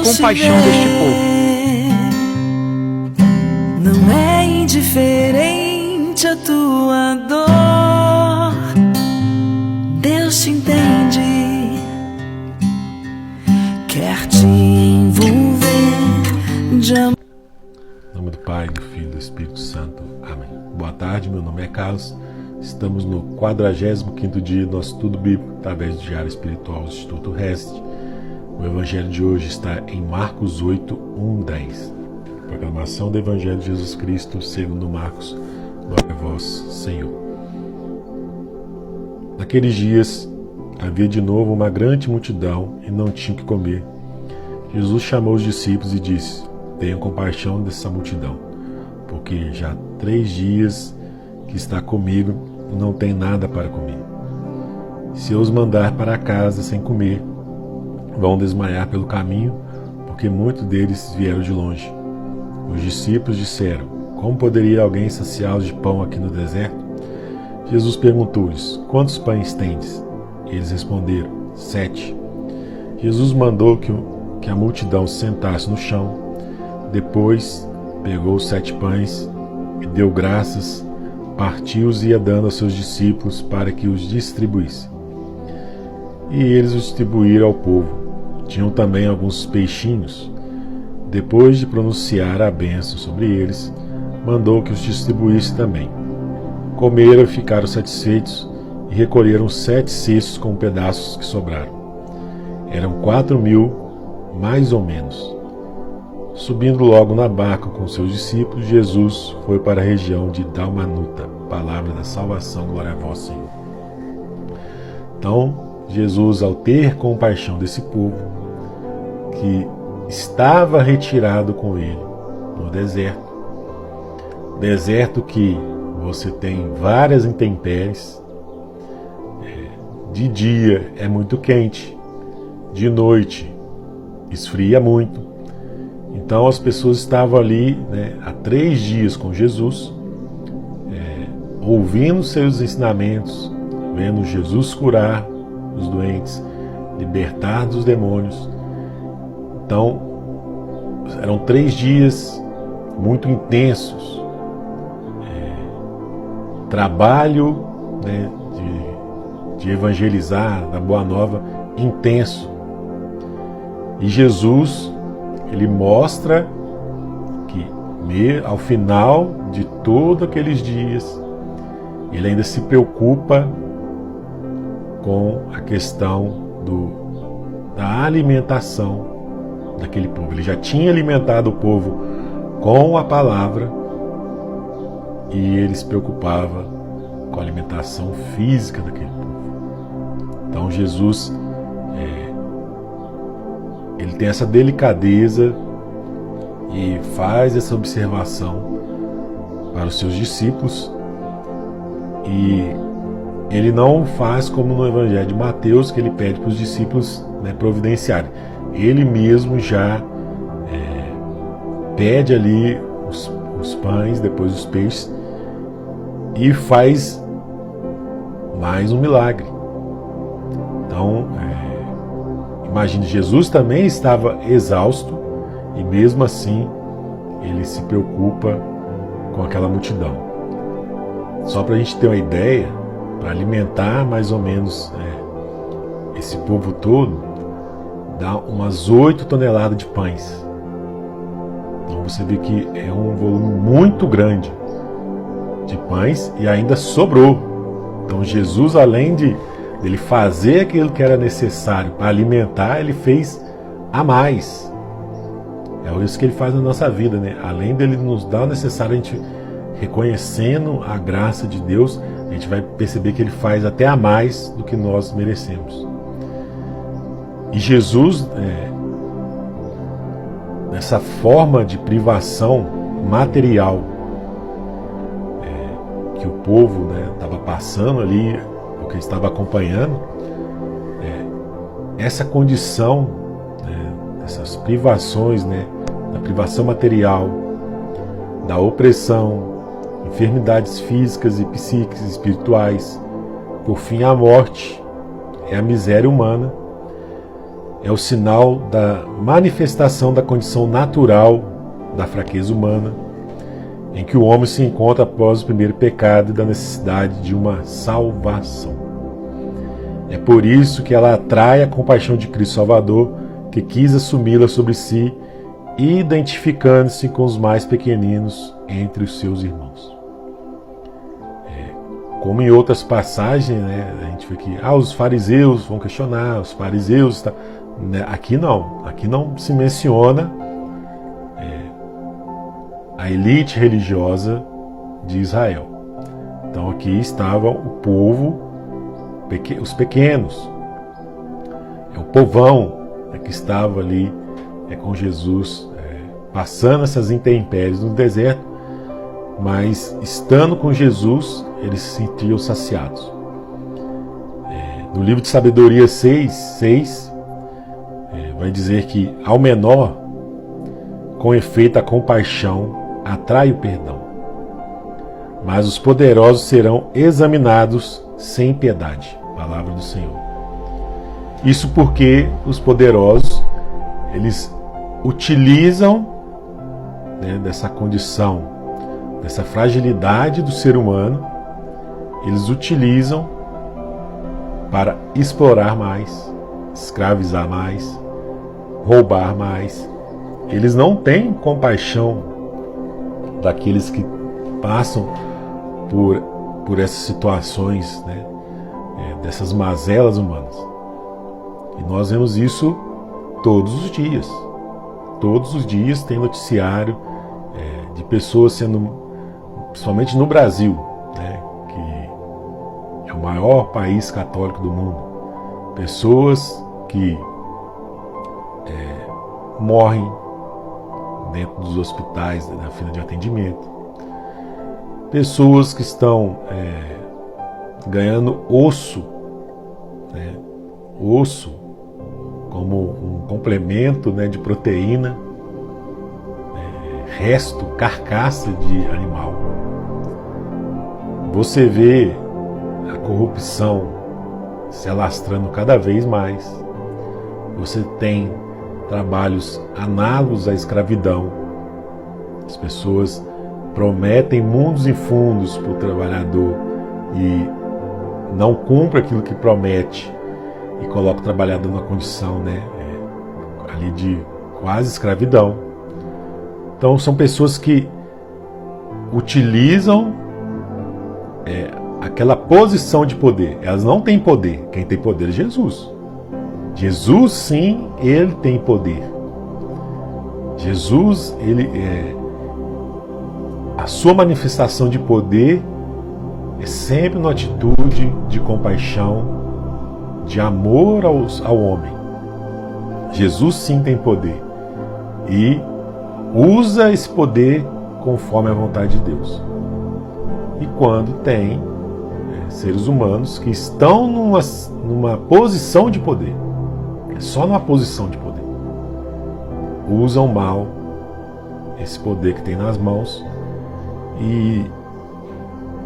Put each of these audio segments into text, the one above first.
compaixão deste povo. Não é indiferente a tua dor. Deus te entende, quer te envolver de amor. Em nome do Pai, do Filho e do Espírito Santo. Amém. Boa tarde, meu nome é Carlos. Estamos no 45º dia do nosso estudo bíblico, através do Diário Espiritual do Instituto Rest. O Evangelho de hoje está em Marcos 8, 1-10. Proclamação do Evangelho de Jesus Cristo, segundo Marcos. Glória a vós, Senhor. Naqueles dias, havia de novo uma grande multidão e não tinham o que comer. Jesus chamou os discípulos e disse: tenham compaixão dessa multidão, porque já há 3 dias que está comigo e não tem nada para comer. Se eu os mandar para casa sem comer, vão desmaiar pelo caminho, porque muitos deles vieram de longe. Os discípulos disseram: como poderia alguém saciá-los de pão aqui no deserto? Jesus perguntou-lhes: quantos pães tendes? Eles responderam: 7. Jesus mandou que a multidão se sentasse no chão. Depois pegou os 7 pães e deu graças, partiu-os e ia dando aos seus discípulos para que os distribuísse. E eles os distribuíram ao povo. Tinham também alguns peixinhos. Depois de pronunciar a bênção sobre eles, mandou que os distribuísse também. Comeram e ficaram satisfeitos e recolheram 7 cestos com pedaços que sobraram. Eram 4.000, mais ou menos. Subindo logo na barca com seus discípulos, Jesus foi para a região de Dalmanuta. Palavra da salvação, glória a vós, Senhor. Então, Jesus, ao ter compaixão desse povo, que estava retirado com ele no deserto que você tem várias intempéries, de dia é muito quente, de noite esfria muito. Então as pessoas estavam ali, há 3 dias com Jesus, ouvindo seus ensinamentos, vendo Jesus curar os doentes, libertar dos demônios. Então eram 3 dias muito intensos, trabalho de evangelizar, da Boa Nova, intenso. E Jesus, ele mostra que ao final de todos aqueles dias, ele ainda se preocupa com a questão da alimentação daquele povo. Ele já tinha alimentado o povo com a palavra e ele se preocupava com a alimentação física daquele povo. Então Jesus ele tem essa delicadeza e faz essa observação para os seus discípulos, e ele não faz como no Evangelho de Mateus, que ele pede para os discípulos providenciarem. Ele mesmo já pede ali os pães, depois os peixes, e faz mais um milagre. Então, imagine, Jesus também estava exausto e mesmo assim ele se preocupa com aquela multidão. Só para a gente ter uma ideia, para alimentar mais ou menos esse povo todo, dá umas 8 toneladas de pães. Então você vê que é um volume muito grande de pães e ainda sobrou. Então Jesus, além de ele fazer aquilo que era necessário para alimentar, ele fez a mais. É isso que ele faz na nossa vida, Além dele nos dar o necessário, a gente reconhecendo a graça de Deus, a gente vai perceber que ele faz até a mais do que nós merecemos. E Jesus, nessa forma de privação material que o povo estava passando ali, que estava acompanhando, essa condição, essas privações, da privação material, da opressão, enfermidades físicas e psíquicas, espirituais, por fim a morte, é a miséria humana. é o sinal da manifestação da condição natural da fraqueza humana, em que o homem se encontra após o primeiro pecado e da necessidade de uma salvação. É por isso que ela atrai a compaixão de Cristo Salvador, que quis assumi-la sobre si, identificando-se com os mais pequeninos entre os seus irmãos. Como em outras passagens, né, a gente vê que os fariseus vão questionar, os fariseus... Aqui não se menciona a elite religiosa de Israel. Então aqui estava o povo, os pequenos, o povão que estava ali com Jesus, passando essas intempéries no deserto, mas estando com Jesus, eles se sentiam saciados. No livro de Sabedoria 6, vai dizer que ao menor, com efeito a compaixão atrai o perdão, mas os poderosos serão examinados sem piedade. Palavra do Senhor. Isso porque os poderosos, eles utilizam, dessa condição, dessa fragilidade do ser humano, eles utilizam para explorar mais, escravizar mais, roubar mais. Eles não têm compaixão daqueles que passam por essas situações, dessas mazelas humanas. E nós vemos isso todos os dias. Todos os dias tem noticiário de pessoas sendo, principalmente no Brasil, que é o maior país católico do mundo, pessoas que morrem dentro dos hospitais, na fila de atendimento, pessoas que estão ganhando osso como um complemento de proteína, resto, carcaça de animal. Você vê a corrupção se alastrando cada vez mais. Você tem trabalhos análogos à escravidão. As pessoas prometem mundos e fundos para o trabalhador e não cumpre aquilo que promete e coloca o trabalhador numa condição ali de quase escravidão. Então são pessoas que utilizam aquela posição de poder. Elas não têm poder. Quem tem poder é Jesus. Jesus, sim, ele tem poder. Jesus, a sua manifestação de poder é sempre uma atitude de compaixão, de amor ao homem. Jesus, sim, tem poder e usa esse poder conforme a vontade de Deus. E quando tem seres humanos que estão numa posição de poder, só numa posição de poder, usam mal esse poder que tem nas mãos, e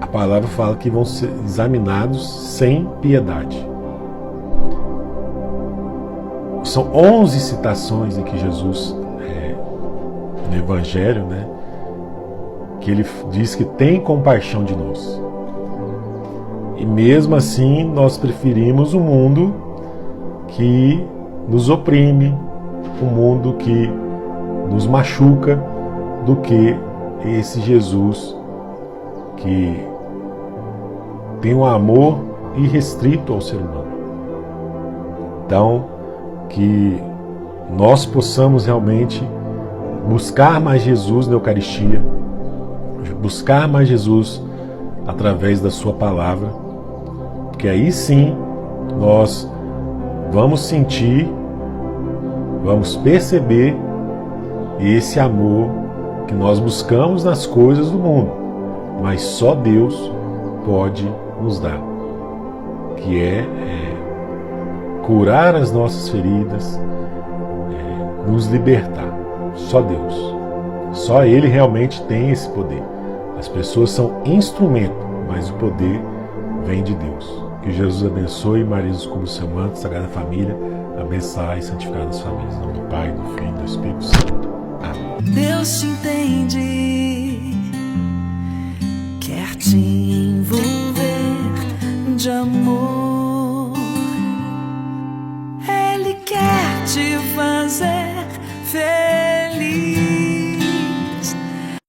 a palavra fala que vão ser examinados sem piedade. São 11 citações em que Jesus, no Evangelho, que ele diz que tem compaixão de nós. E mesmo assim nós preferimos um mundo que nos oprime, um mundo que nos machuca, do que esse Jesus que tem um amor irrestrito ao ser humano. Então, que nós possamos realmente buscar mais Jesus na Eucaristia, buscar mais Jesus através da sua palavra, porque aí sim nós vamos sentir, vamos perceber esse amor que nós buscamos nas coisas do mundo, mas só Deus pode nos dar, que é curar as nossas feridas, nos libertar. Só Deus. Só Ele realmente tem esse poder. As pessoas são instrumento, mas o poder vem de Deus. Que Jesus abençoe, Maria Jesus como seu manto, Sagrada Família. abençoar e santificar as famílias. Em nome do Pai, do Filho e do Espírito Santo. Amém. Deus te entende, quer te envolver de amor. Ele quer te fazer feliz.